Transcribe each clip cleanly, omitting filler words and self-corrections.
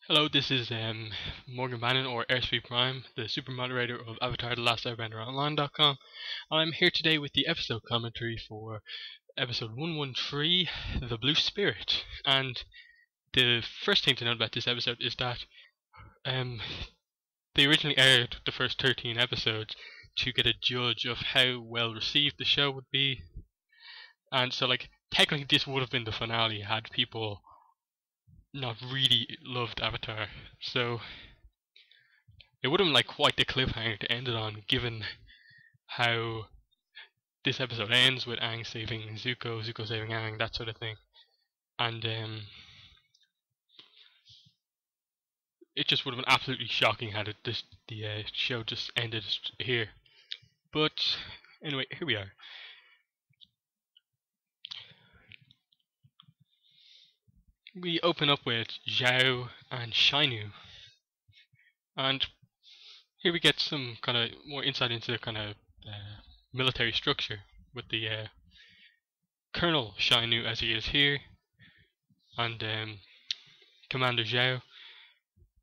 Hello, this is Morgan Bannon, or Airspeed Prime, the super moderator of Avatar: The Last Airbender Online.com. I'm here today with the episode commentary for episode 113, The Blue Spirit. And the first thing to note about this episode is that they originally aired the first 13 episodes to get a judge of how well received the show would be. And so, technically this would have been the finale had people not really loved Avatar. So it would have been quite the cliffhanger to end it on, given how this episode ends with Aang saving Zuko, Zuko saving Aang, that sort of thing. And it just would have been absolutely shocking had the show just ended here. But anyway, here we are. We open up with Zhao and Shainu, and here we get some kind of more insight into the kind of military structure with the Colonel Shainu, as he is here, and Commander Zhao.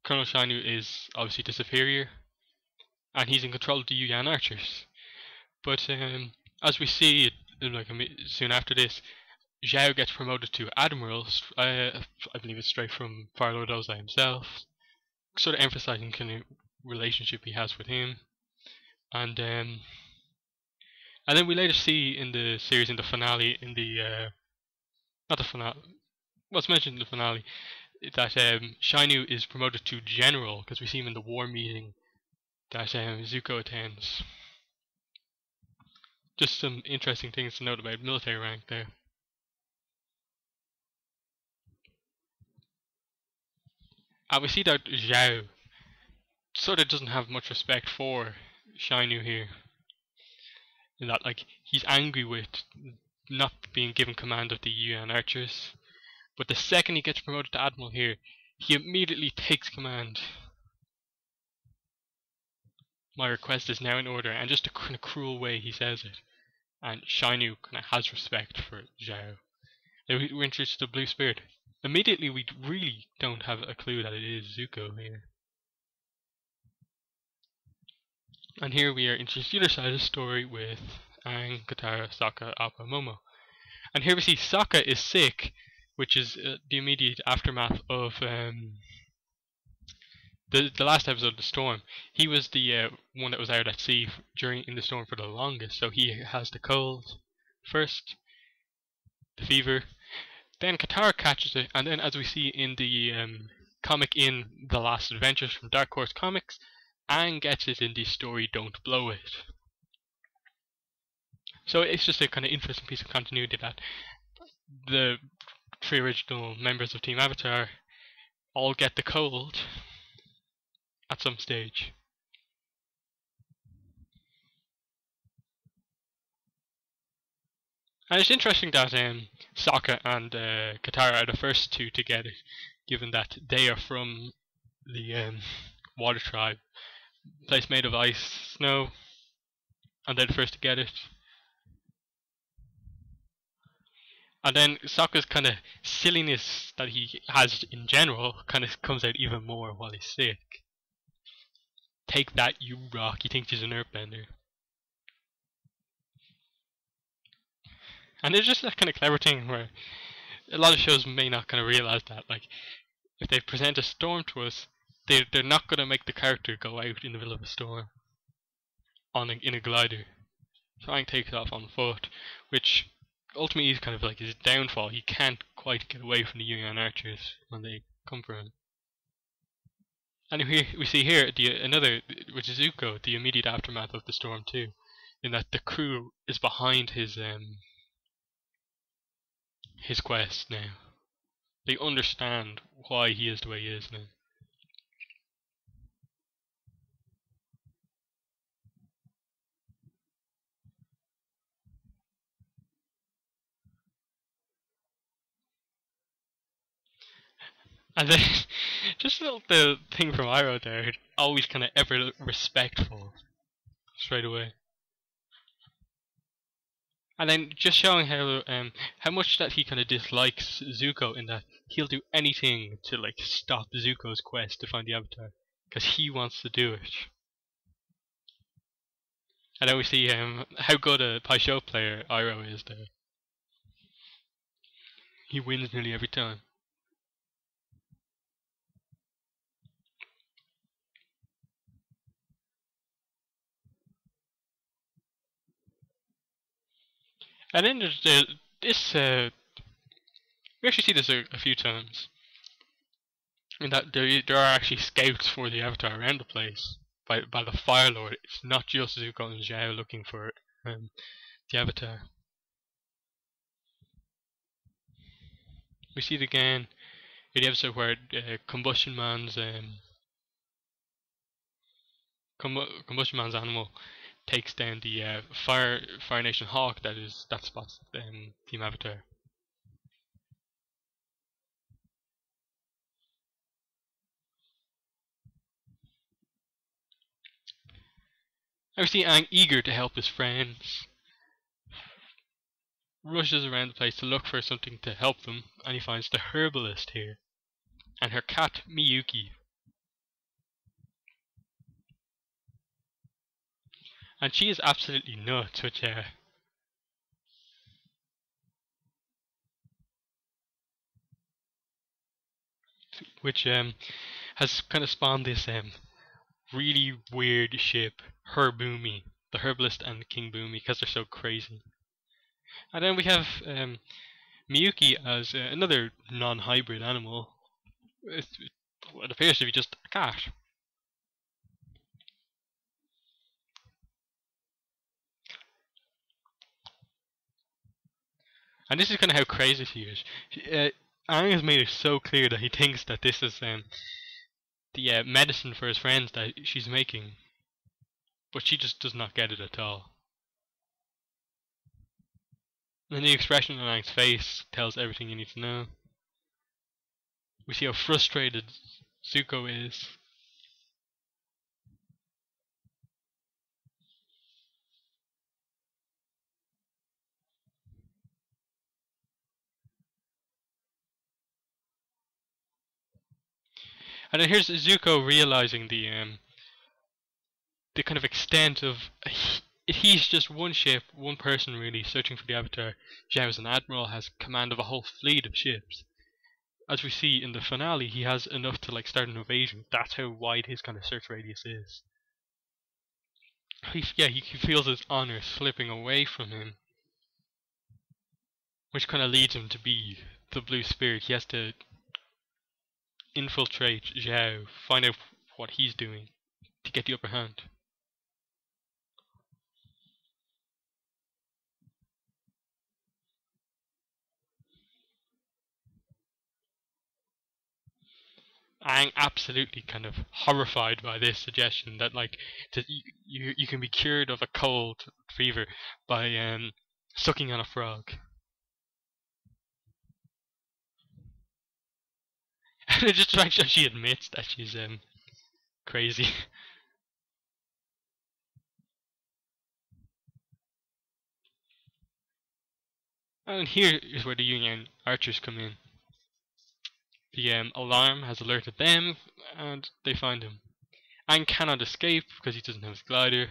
Colonel Shainu is obviously the superior, and he's in control of the Yuyan archers. But as we see, soon after this, Zhao gets promoted to Admiral. I believe it's straight from Fire Lord Ozai himself, sort of emphasizing the kind of relationship he has with him. And then we later see in the series, in the finale, in the not the finale, what's mentioned in the finale, that Shainu is promoted to General, because we see him in the war meeting that Zuko attends. Just some interesting things to note about military rank there. And we see that Zhao sort of doesn't have much respect for Shainu here, in that he's angry with not being given command of the Yuan archers, but the second he gets promoted to Admiral here, he immediately takes command. My request is now in order, and just a kind of cruel way he says it. And Shainu kind of has respect for Zhao. We're introduced to the Blue Spirit. Immediately we really don't have a clue that it is Zuko here. And here we are introduced to the other side of the story with Aang, Katara, Sokka, Appa, Momo. And here we see Sokka is sick, which is the immediate aftermath of the last episode, The Storm. He was the one that was out at sea in the storm for the longest, so he has the cold first, the fever, then Katara catches it, and then, as we see in the comic in The Last Adventures from Dark Horse Comics, Aang gets it in the story Don't Blow It. So it's just a kind of interesting piece of continuity that the three original members of Team Avatar all get the cold at some stage. And it's interesting that Sokka and Katara are the first two to get it, given that they are from the Water Tribe, place made of ice, snow, and they're the first to get it. And then Sokka's kind of silliness that he has in general kind of comes out even more while he's sick. Take that, you rock! He thinks he's an Airbender. And it's just that kind of clever thing where a lot of shows may not kind of realize that, if they present a storm to us, they're not going to make the character go out in the middle of a storm in a glider. So Aang takes off on foot, which ultimately is kind of his downfall. He can't quite get away from the Yuyan archers when they come for him. And here we see here another, which is Zuko, the immediate aftermath of the storm too, in that the crew is behind his quest now. They understand why he is the way he is now. And then, just the thing from Iroh there, always kind of ever respectful, straight away. And then just showing how much that he kind of dislikes Zuko, in that he'll do anything to like stop Zuko's quest to find the Avatar because he wants to do it. And then we see how good a Paisho player Iroh is there. He wins nearly every time. And then there's this. We actually see this a few times. In that there are actually scouts for the Avatar around the place by the Fire Lord. It's not just Zuko and Zhao looking for the Avatar. We see it again in the episode where Combustion Man's animal takes down the Fire Nation Hawk that spots Team Avatar. I see Aang eager to help his friends. Rushes around the place to look for something to help them, and he finds the herbalist here and her cat Miyuki. And she is absolutely nuts, which has kind of spawned this really weird ship, Her Boomy, the herbalist and King Boomy, because they're so crazy. And then we have Miyuki as another non-hybrid animal. It appears to be just a cat. And this is kind of how crazy she is. Aang has made it so clear that he thinks that this is the medicine for his friends that she's making. But she just does not get it at all. And the expression on Aang's face tells everything you need to know. We see how frustrated Zuko is. And then here's Zuko realizing the kind of extent of he's just one ship, one person really searching for the Avatar. Zhao as an admiral has command of a whole fleet of ships. As we see in the finale, he has enough to like start an invasion. That's how wide his kind of search radius is. He feels his honor slipping away from him, which kind of leads him to be the Blue Spirit. He has to infiltrate Zhao, find out what he's doing to get the upper hand. Aang absolutely kind of horrified by this suggestion that like you can be cured of a cold fever by sucking on a frog. And it just strikes that she admits that she's crazy. And here is where the Union archers come in. The alarm has alerted them, and they find him. Aang cannot escape because he doesn't have his glider.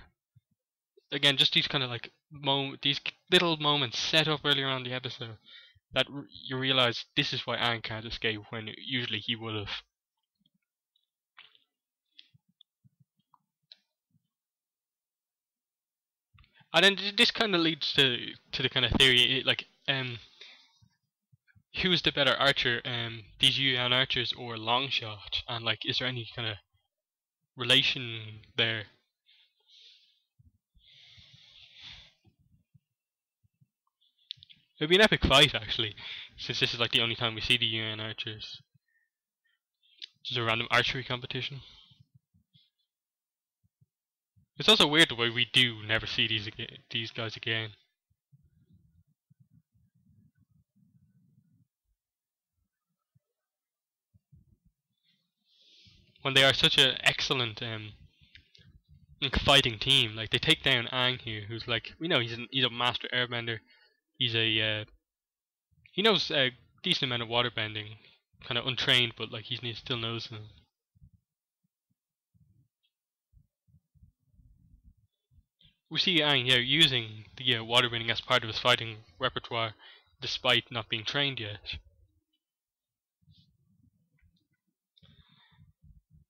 Again, just these kind of like these little moments set up earlier on in the episode that you realize this is why Aang can't escape when usually he would have. And then this kind of leads to the kind of theory, who's the better archer, these Yuan archers or Longshot, and like, is there any kind of relation there? It'd be an epic fight actually, since this is like the only time we see the Yuan archers. Just a random archery competition. It's also weird the way we do never see these guys again. When they are such an excellent fighting team, like they take down Aang here, who's like, we know he's a master airbender, He's a he knows a decent amount of waterbending, kind of untrained, but like he still knows them. We see Aang here using the waterbending as part of his fighting repertoire, despite not being trained yet.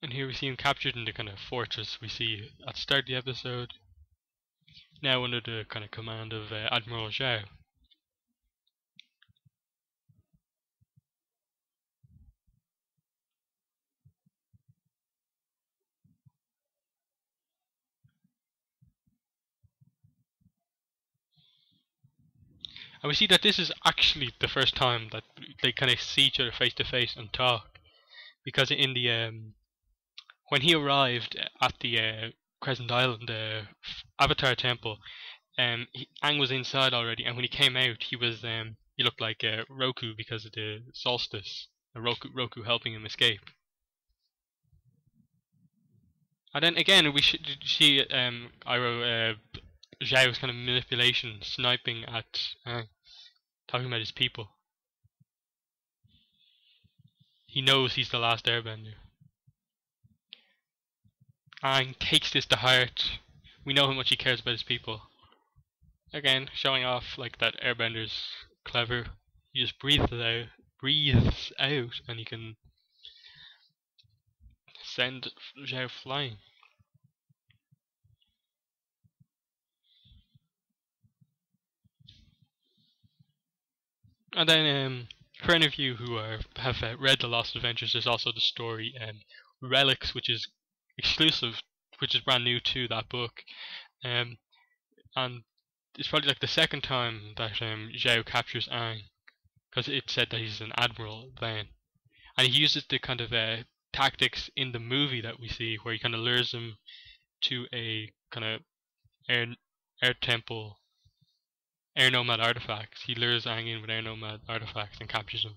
And here we see him captured in the kind of fortress we see at the start of the episode, now under the kind of command of Admiral Zhao. And we see that this is actually the first time that they kind of see each other face to face and talk, because in the when he arrived at the Crescent Island Avatar Temple, Aang was inside already, and when he came out, he looked like Roku because of the solstice. Roku helping him escape. And then again, we should see Zhao's kind of manipulation, sniping at talking about his people. He knows he's the last Airbender. Aang takes this to heart. We know how much he cares about his people. Again, showing off like that Airbender's clever. He just breathes out, and he can send Zhao flying. And then, for any of you who have read The Lost Adventures, there's also the story Relics, which is exclusive, which is brand new to that book. And it's probably like the second time that Zhao captures Aang, because it said that he's an admiral then. And he uses the kind of tactics in the movie that we see, where he kind of lures him to a kind of air temple, air nomad artifacts. He lures Aang in with air nomad artifacts and captures him.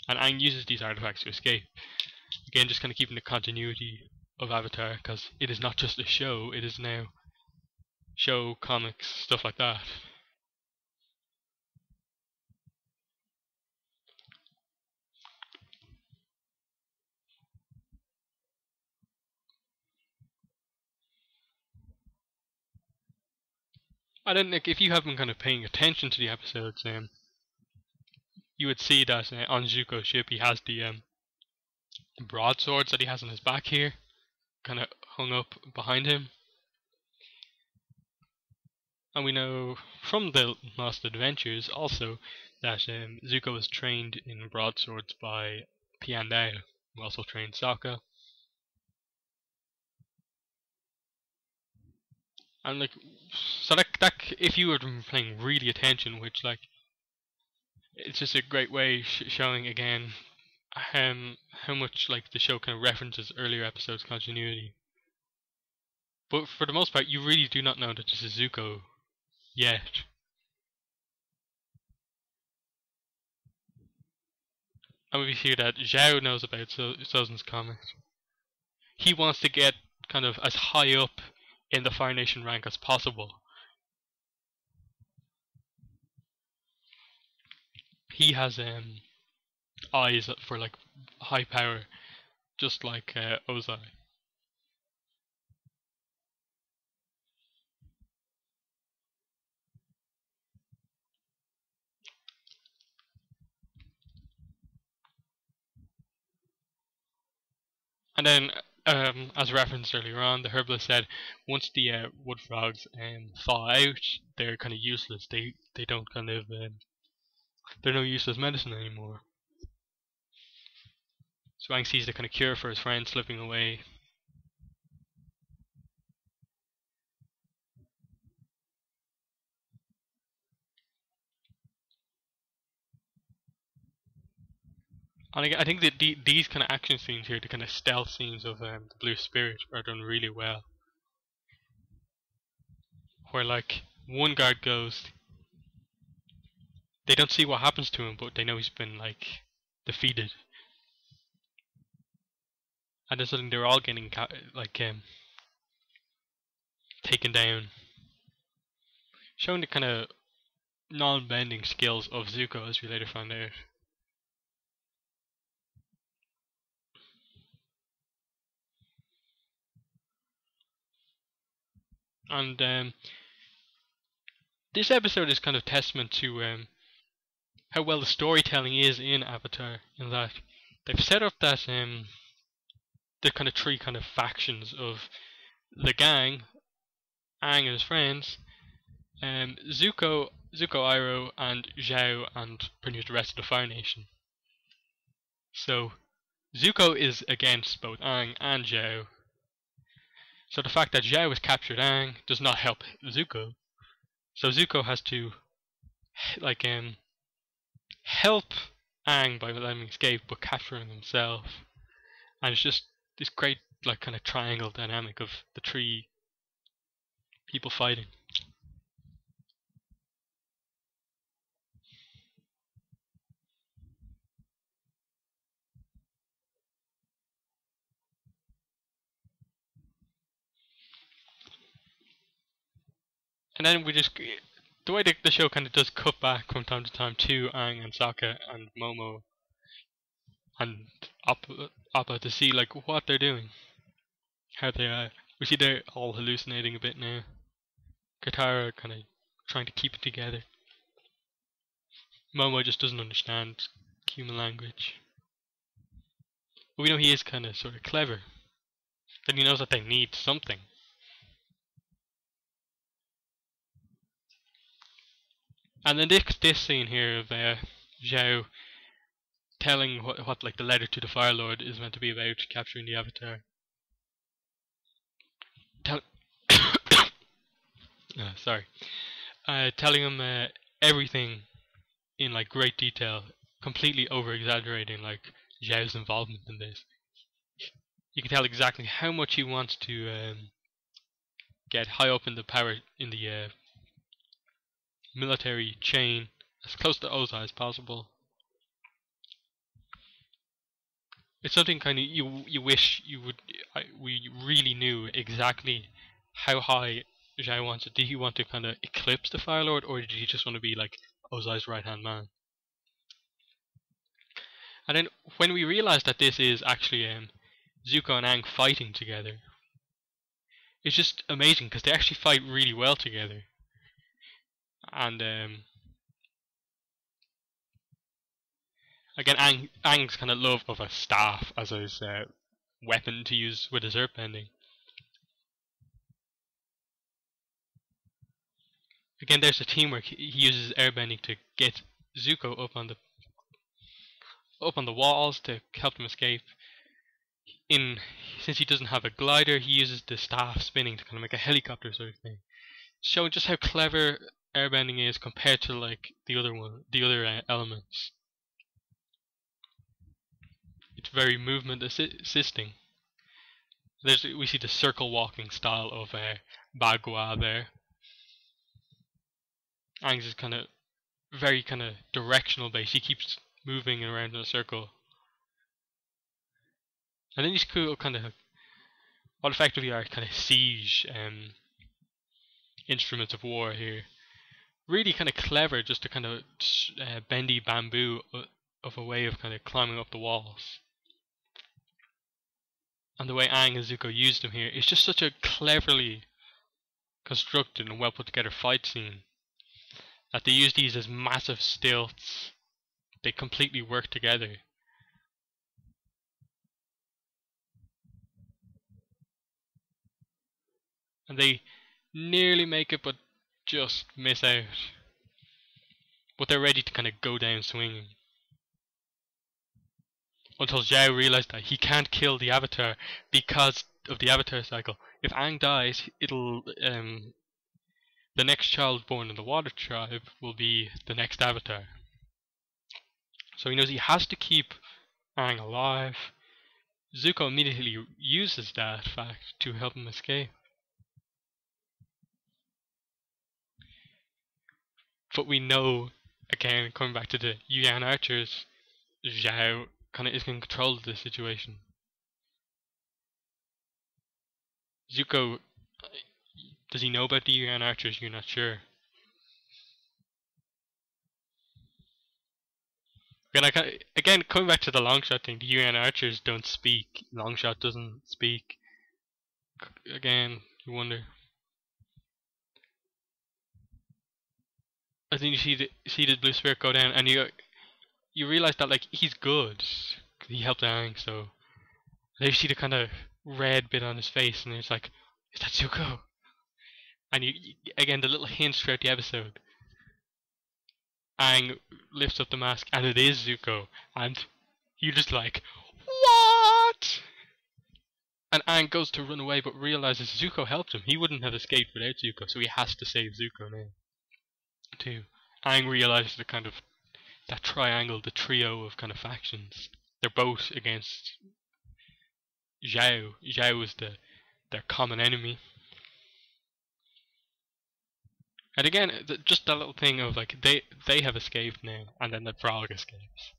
And Aang uses these artifacts to escape. Again, just kind of keeping the continuity of Avatar, because it is not just a show, it is now show, comics, stuff like that. I don't think if you have been kind of paying attention to the episodes, you would see that on Zuko's ship he has the broadswords that he has on his back here, kind of hung up behind him. And we know from the Lost Adventures also that Zuko was trained in broadswords by Piandao, who also trained Sokka. And like, so that if you were paying really attention, which like, it's just a great way showing again how much like the show kind of references earlier episodes' continuity. But for the most part, you really do not know that this is Zuko yet. And we hear that Zhao knows about Sozan's comet. He wants to get kind of as high up in the Fire Nation rank as possible. He has eyes for like high power, just like Ozai. And then, as referenced earlier on, the herbalist said once the wood frogs thaw out, they're kind of useless. They don't kind of they're no useless medicine anymore. So Aang sees the kind of cure for his friend slipping away. And I think that these kind of action scenes here, the kind of stealth scenes of the Blue Spirit, are done really well. Where like one guard goes, they don't see what happens to him, but they know he's been like defeated. And then suddenly they're all getting taken down, showing the kind of non-bending skills of Zuko, as we later found out. And this episode is kind of testament to how well the storytelling is in Avatar, in that they've set up that the kind of three kind of factions of the gang, Aang and his friends, Zuko, Iroh, and Zhao, and pretty much the rest of the Fire Nation. So Zuko is against both Aang and Zhao. So the fact that Zhao has captured Aang does not help Zuko. So Zuko has to like help Aang by letting him escape, but capturing himself. And it's just this great like kind of triangle dynamic of the three people fighting. And then we just the way the show kind of does cut back from time to time to Aang and Sokka and Momo and Appa to see like what they're doing, how they are. We see they're all hallucinating a bit now. Katara kind of trying to keep it together. Momo just doesn't understand human language. But we know he is kind of sort of clever. That he knows that they need something. And then this scene here of Zhao telling what like the letter to the Fire Lord is meant to be about, capturing the Avatar. Sorry. Telling him everything in like great detail, completely over exaggerating like Zhao's involvement in this. You can tell exactly how much he wants to get high up in the power in the military chain, as close to Ozai as possible. It's something kind of you wish you would. We really knew exactly how high Zhao wants it. Did he want to kind of eclipse the Fire Lord, or did he just want to be like Ozai's right hand man? And then when we realize that this is actually Zuko and Aang fighting together, it's just amazing because they actually fight really well together. And again, Aang's kind of love of a staff as his weapon to use with his earthbending. Again, there's the teamwork. He uses airbending to get Zuko up on the walls to help him escape. Since he doesn't have a glider, he uses the staff spinning to kind of make a helicopter sort of thing, showing just how clever airbending is compared to like the other elements. It's very movement assisting. We see the circle walking style of Bagua there. Aang's is kind of very kind of directional based. He keeps moving around in a circle. And then these cool kind of what effectively are kind of siege instruments of war here. Really kind of clever, just a kind of bendy bamboo of a way of kind of climbing up the walls. And the way Aang and Zuko used them here is just such a cleverly constructed and well put together fight scene that they use these as massive stilts. They completely work together. And they nearly make it but just miss out. But they're ready to kind of go down swinging. Until Zhao realized that he can't kill the Avatar because of the Avatar cycle. If Aang dies, it'll the next child born in the Water Tribe will be the next Avatar. So he knows he has to keep Aang alive. Zuko immediately uses that fact to help him escape. But we know, again, coming back to the Yuan archers, Zhao kind of is in control of the situation. Zuko, does he know about the Yuan archers? You're not sure. Again, coming back to the long shot thing, the UN archers don't speak. Long shot doesn't speak. Again, you wonder. I think you see the blue spirit go down, and you realize that like he's good. He helped Aang, so then you see the kind of red bit on his face, and it's like, is that Zuko? And again the little hints throughout the episode. Aang lifts up the mask, and it is Zuko, and you're just like, what? And Aang goes to run away, but realizes Zuko helped him. He wouldn't have escaped without Zuko, so he has to save Zuko now. Too. Aang realizes the kind of that triangle, the trio of kind of factions. They're both against Zhao. Zhao is their common enemy. And again, just that little thing of like they have escaped now, and then the frog escapes.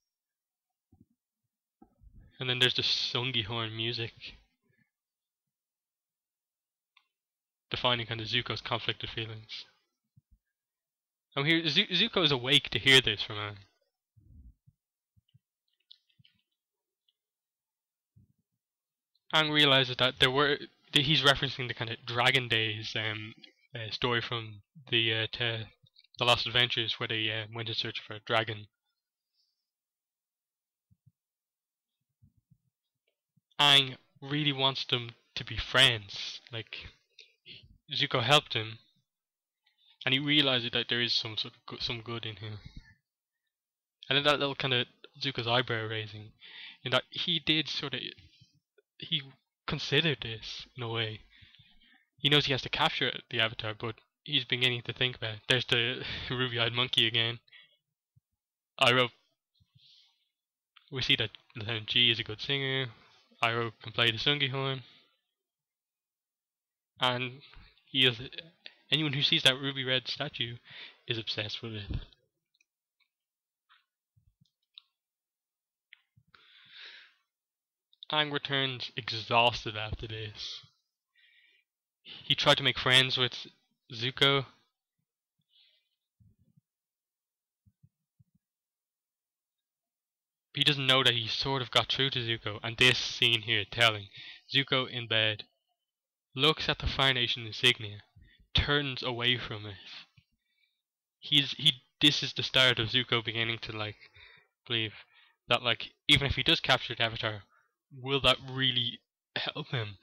And then there's the Sungi horn music, defining kind of Zuko's conflicted feelings. And here Zuko is awake to hear this from Aang. Aang realizes that he's referencing the kind of Dragon Days story from the Lost Adventures, where they went in search for a dragon. Aang really wants them to be friends. Like, Zuko helped him, and he realizes that there is some good in him. And then that little kind of Zuko's eyebrow raising, in that he considered this in a way. He knows he has to capture the Avatar, but he's beginning to think about it. There's the ruby-eyed monkey again. We see that Lieutenant G is a good singer. Iroh can play the Sungi horn. And anyone who sees that ruby red statue is obsessed with it. Aang returns exhausted after this. He tried to make friends with Zuko. He doesn't know that he sort of got through to Zuko, and this scene here telling. Zuko in bed, looks at the Fire Nation insignia, turns away from it. This is the start of Zuko beginning to like believe that like even if he does capture the Avatar, will that really help him?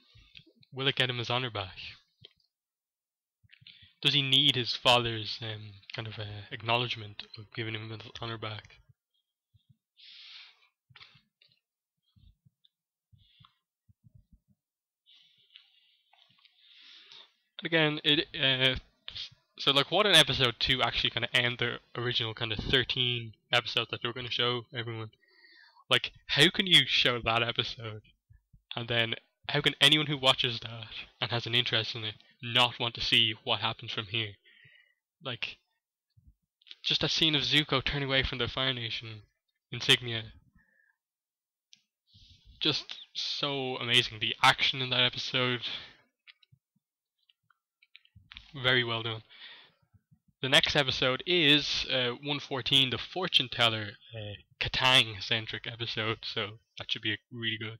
Will it get him his honor back? Does he need his father's kind of acknowledgement of giving him his honor back? Again, so like what an episode to actually kind of end the original kind of 13 episodes that they were going to show everyone. Like, how can you show that episode, and then how can anyone who watches that and has an interest in it not want to see what happens from here? Like, just that scene of Zuko turning away from the Fire Nation insignia, just so amazing. The action in that episode, very well done. The next episode is 114, the Fortune Teller, Katang centric episode, so that should be really good.